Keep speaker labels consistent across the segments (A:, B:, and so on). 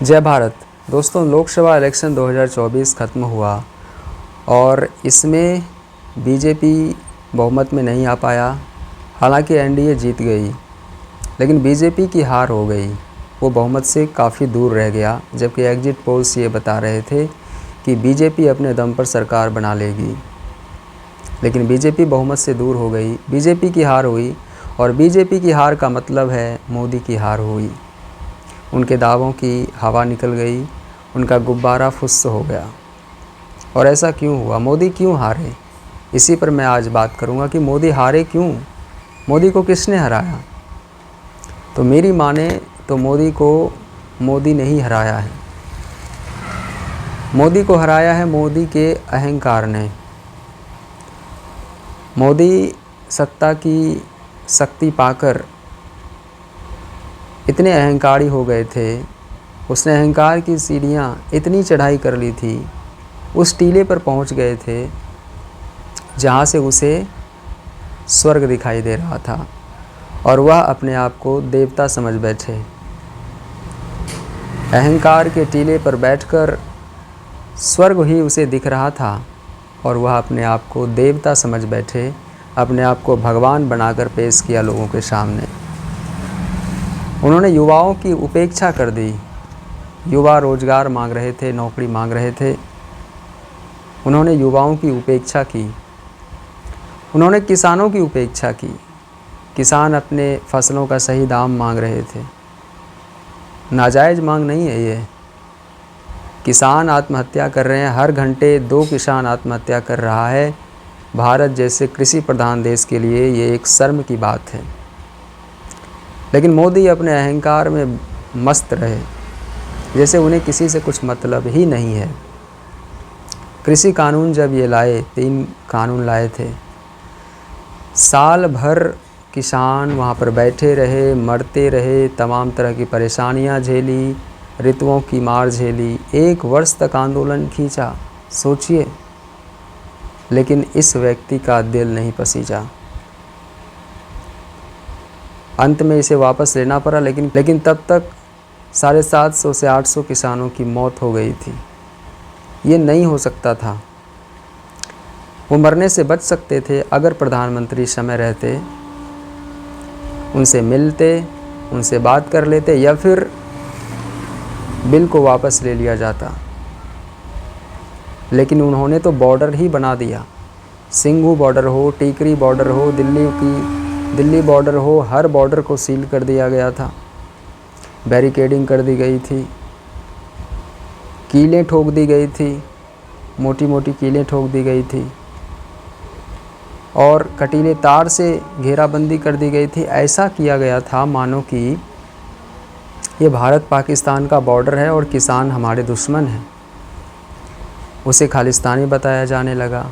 A: जय भारत। दोस्तों, लोकसभा इलेक्शन 2024 ख़त्म हुआ और इसमें बीजेपी बहुमत में नहीं आ पाया। हालांकि एनडीए जीत गई, लेकिन बीजेपी की हार हो गई। वो बहुमत से काफ़ी दूर रह गया, जबकि एग्जिट पोल्स ये बता रहे थे कि बीजेपी अपने दम पर सरकार बना लेगी। लेकिन बीजेपी बहुमत से दूर हो गई, बीजेपी की हार हुई और बीजेपी की हार का मतलब है मोदी की हार हुई। उनके दावों की हवा निकल गई, उनका गुब्बारा फुस हो गया। और ऐसा क्यों हुआ? मोदी क्यों हारे? इसी पर मैं आज बात करूंगा कि मोदी हारे क्यों, मोदी को किसने हराया। तो मेरी माने तो मोदी को मोदी नहीं हराया है, मोदी को हराया है मोदी के अहंकार ने। मोदी सत्ता की शक्ति पाकर इतने अहंकारी हो गए थे, उसने अहंकार की सीढ़ियाँ इतनी चढ़ाई कर ली थी, उस टीले पर पहुंच गए थे जहाँ से उसे स्वर्ग दिखाई दे रहा था और वह अपने आप को देवता समझ बैठे। अहंकार के टीले पर बैठकर स्वर्ग ही उसे दिख रहा था और वह अपने आप को देवता समझ बैठे, अपने आप को भगवान बनाकर पेश किया लोगों के सामने। उन्होंने युवाओं की उपेक्षा कर दी। युवा रोजगार मांग रहे थे, नौकरी मांग रहे थे, उन्होंने युवाओं की उपेक्षा की। उन्होंने किसानों की उपेक्षा की। किसान अपने फसलों का सही दाम मांग रहे थे। नाजायज़ मांग नहीं है ये। किसान आत्महत्या कर रहे हैं, हर घंटे 2 किसान आत्महत्या कर रहा है। भारत जैसे कृषि प्रधान देश के लिए ये एक शर्म की बात है। लेकिन मोदी अपने अहंकार में मस्त रहे, जैसे उन्हें किसी से कुछ मतलब ही नहीं है। कृषि कानून जब ये लाए, 3 कानून लाए थे, साल भर किसान वहाँ पर बैठे रहे, मरते रहे, तमाम तरह की परेशानियाँ झेली, ऋतुओं की मार झेली, 1 वर्ष तक आंदोलन खींचा। सोचिए, लेकिन इस व्यक्ति का दिल नहीं पसीजा। अंत में इसे वापस लेना पड़ा, लेकिन तब तक 750 से 800 किसानों की मौत हो गई थी। ये नहीं हो सकता था। वो मरने से बच सकते थे अगर प्रधानमंत्री समय रहते उनसे मिलते, उनसे बात कर लेते, या फिर बिल को वापस ले लिया जाता। लेकिन उन्होंने तो बॉर्डर ही बना दिया। सिंघू बॉर्डर हो, टीकरी बॉर्डर हो, दिल्ली बॉर्डर हो, हर बॉर्डर को सील कर दिया गया था। बैरिकेडिंग कर दी गई थी, कीलें ठोक दी गई थी, मोटी मोटी कीलें ठोक दी गई थी और कटीले तार से घेराबंदी कर दी गई थी। ऐसा किया गया था मानो कि ये भारत पाकिस्तान का बॉर्डर है और किसान हमारे दुश्मन हैं। उसे खालिस्तानी बताया जाने लगा,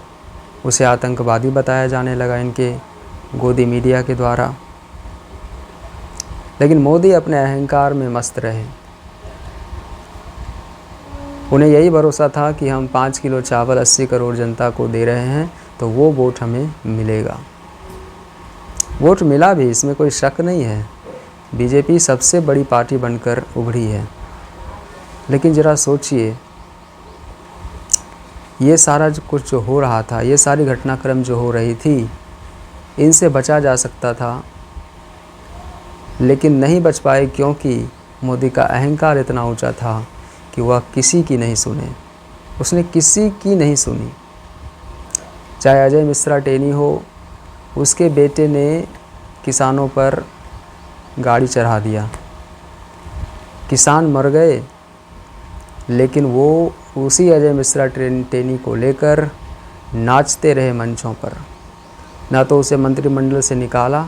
A: उसे आतंकवादी बताया जाने लगा इनके गोदी मीडिया के द्वारा। लेकिन मोदी अपने अहंकार में मस्त रहे। उन्हें यही भरोसा था कि हम 5 किलो चावल 80 करोड़ जनता को दे रहे हैं तो वो वोट हमें मिलेगा। वोट मिला भी, इसमें कोई शक नहीं है। बीजेपी सबसे बड़ी पार्टी बनकर उभरी है। लेकिन ज़रा सोचिए, ये सारा कुछ जो हो रहा था, ये सारी घटनाक्रम जो हो रही थी, इनसे बचा जा सकता था, लेकिन नहीं बच पाए, क्योंकि मोदी का अहंकार इतना ऊंचा था कि वह किसी की नहीं सुने। उसने किसी की नहीं सुनी। चाहे अजय मिश्रा टेनी हो, उसके बेटे ने किसानों पर गाड़ी चढ़ा दिया, किसान मर गए, लेकिन वो उसी अजय मिश्रा टेनी को लेकर नाचते रहे मंचों पर। ना तो उसे मंत्रिमंडल से निकाला,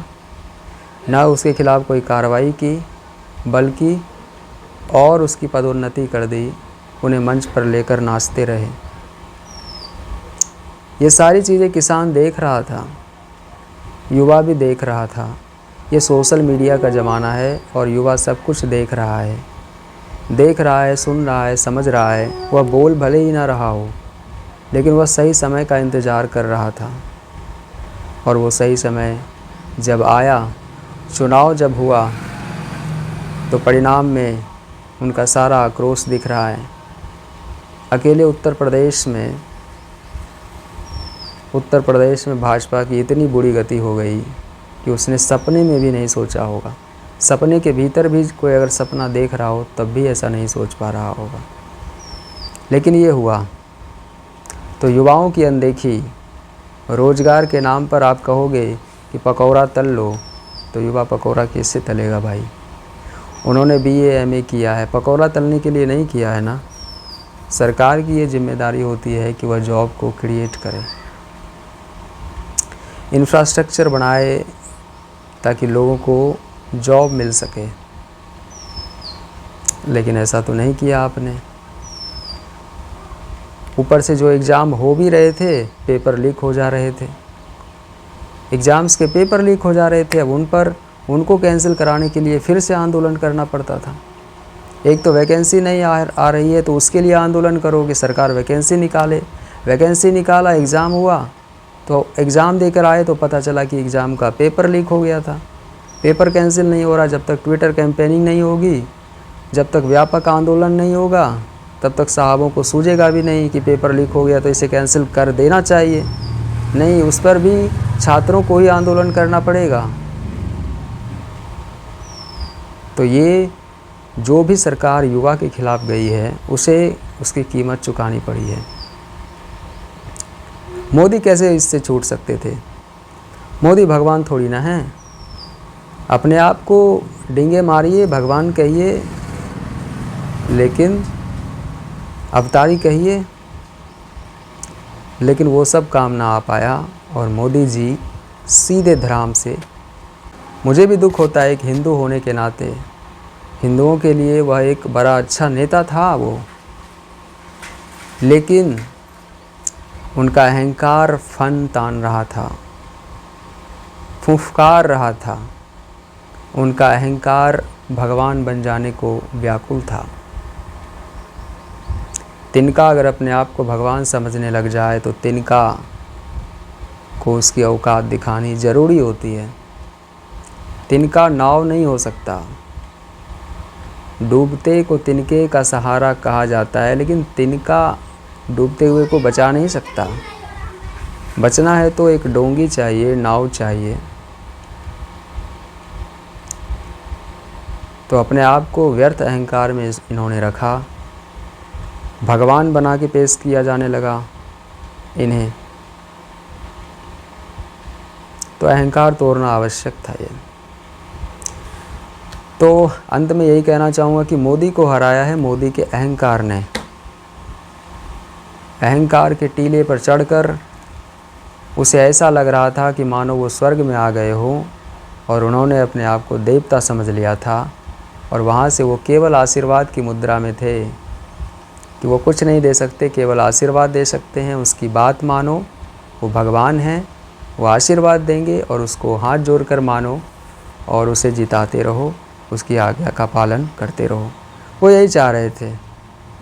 A: ना उसके खिलाफ कोई कार्रवाई की, बल्कि और उसकी पदोन्नति कर दी। उन्हें मंच पर लेकर नाचते रहे। ये सारी चीज़ें किसान देख रहा था, युवा भी देख रहा था। ये सोशल मीडिया का ज़माना है और युवा सब कुछ देख रहा है, सुन रहा है, समझ रहा है। वह बोल भले ही ना रहा हो, लेकिन वह सही समय का इंतज़ार कर रहा था। और वो सही समय जब आया, चुनाव जब हुआ, तो परिणाम में उनका सारा आक्रोश दिख रहा है। अकेले उत्तर प्रदेश में भाजपा की इतनी बुरी गति हो गई कि उसने सपने में भी नहीं सोचा होगा। सपने के भीतर भी कोई अगर सपना देख रहा हो तब भी ऐसा नहीं सोच पा रहा होगा, लेकिन ये हुआ। तो युवाओं की अनदेखी, रोज़गार के नाम पर आप कहोगे कि पकौड़ा तल लो, तो युवा पकौड़ा कैसे तलेगा भाई? उन्होंने BA MA किया है, पकौड़ा तलने के लिए नहीं किया है ना। सरकार की ये जिम्मेदारी होती है कि वह जॉब को क्रिएट करे, इंफ्रास्ट्रक्चर बनाए ताकि लोगों को जॉब मिल सके, लेकिन ऐसा तो नहीं किया आपने। ऊपर से जो एग्ज़ाम हो भी रहे थे, पेपर लीक हो जा रहे थे, एग्ज़ाम्स के पेपर लीक हो जा रहे थे। अब उनको कैंसिल कराने के लिए फिर से आंदोलन करना पड़ता था। एक तो वैकेंसी नहीं आ रही है तो उसके लिए आंदोलन करो कि सरकार वैकेंसी निकाले। वैकेंसी निकाला, एग्ज़ाम हुआ, तो एग्ज़ाम देकर आए तो पता चला कि एग्ज़ाम का पेपर लीक हो गया था। पेपर कैंसिल नहीं हो रहा जब तक ट्विटर कैंपेनिंग नहीं होगी, जब तक व्यापक आंदोलन नहीं होगा, तब तक साहबों को सूझेगा भी नहीं कि पेपर लीक हो गया तो इसे कैंसिल कर देना चाहिए। नहीं, उस पर भी छात्रों को ही आंदोलन करना पड़ेगा। तो ये जो भी सरकार युवा के खिलाफ गई है उसे उसकी कीमत चुकानी पड़ी है। मोदी कैसे इससे छूट सकते थे? मोदी भगवान थोड़ी ना हैं। अपने आप को डींगे मारिए, भगवान कहिए, लेकिन अवतारी कहिए, लेकिन वो सब काम ना आ पाया और मोदी जी सीधे धराम से। मुझे भी दुख होता है एक हिंदू होने के नाते। हिंदुओं के लिए वह एक बड़ा अच्छा नेता था वो, लेकिन उनका अहंकार फन तान रहा था, फुफकार रहा था। उनका अहंकार भगवान बन जाने को व्याकुल था। तिनका अगर अपने आप को भगवान समझने लग जाए तो तिनका को उसकी औकात दिखानी ज़रूरी होती है। तिनका नाव नहीं हो सकता। डूबते को तिनके का सहारा कहा जाता है, लेकिन तिनका डूबते हुए को बचा नहीं सकता। बचना है तो एक डोंगी चाहिए, नाव चाहिए। तो अपने आप को व्यर्थ अहंकार में इन्होंने रखा, भगवान बना के पेश किया जाने लगा इन्हें। तो अहंकार तोड़ना आवश्यक था ये। तो अंत में यही कहना चाहूँगा कि मोदी को हराया है मोदी के अहंकार ने। अहंकार के टीले पर चढ़कर उसे ऐसा लग रहा था कि मानो वो स्वर्ग में आ गए हो और उन्होंने अपने आप को देवता समझ लिया था, और वहाँ से वो केवल आशीर्वाद की मुद्रा में थे कि वो कुछ नहीं दे सकते, केवल आशीर्वाद दे सकते हैं। उसकी बात मानो, वो भगवान हैं, वो आशीर्वाद देंगे और उसको हाथ जोड़कर मानो और उसे जिताते रहो, उसकी आज्ञा का पालन करते रहो। वो यही चाह रहे थे।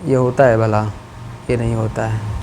A: ये होता है भला? ये नहीं होता है।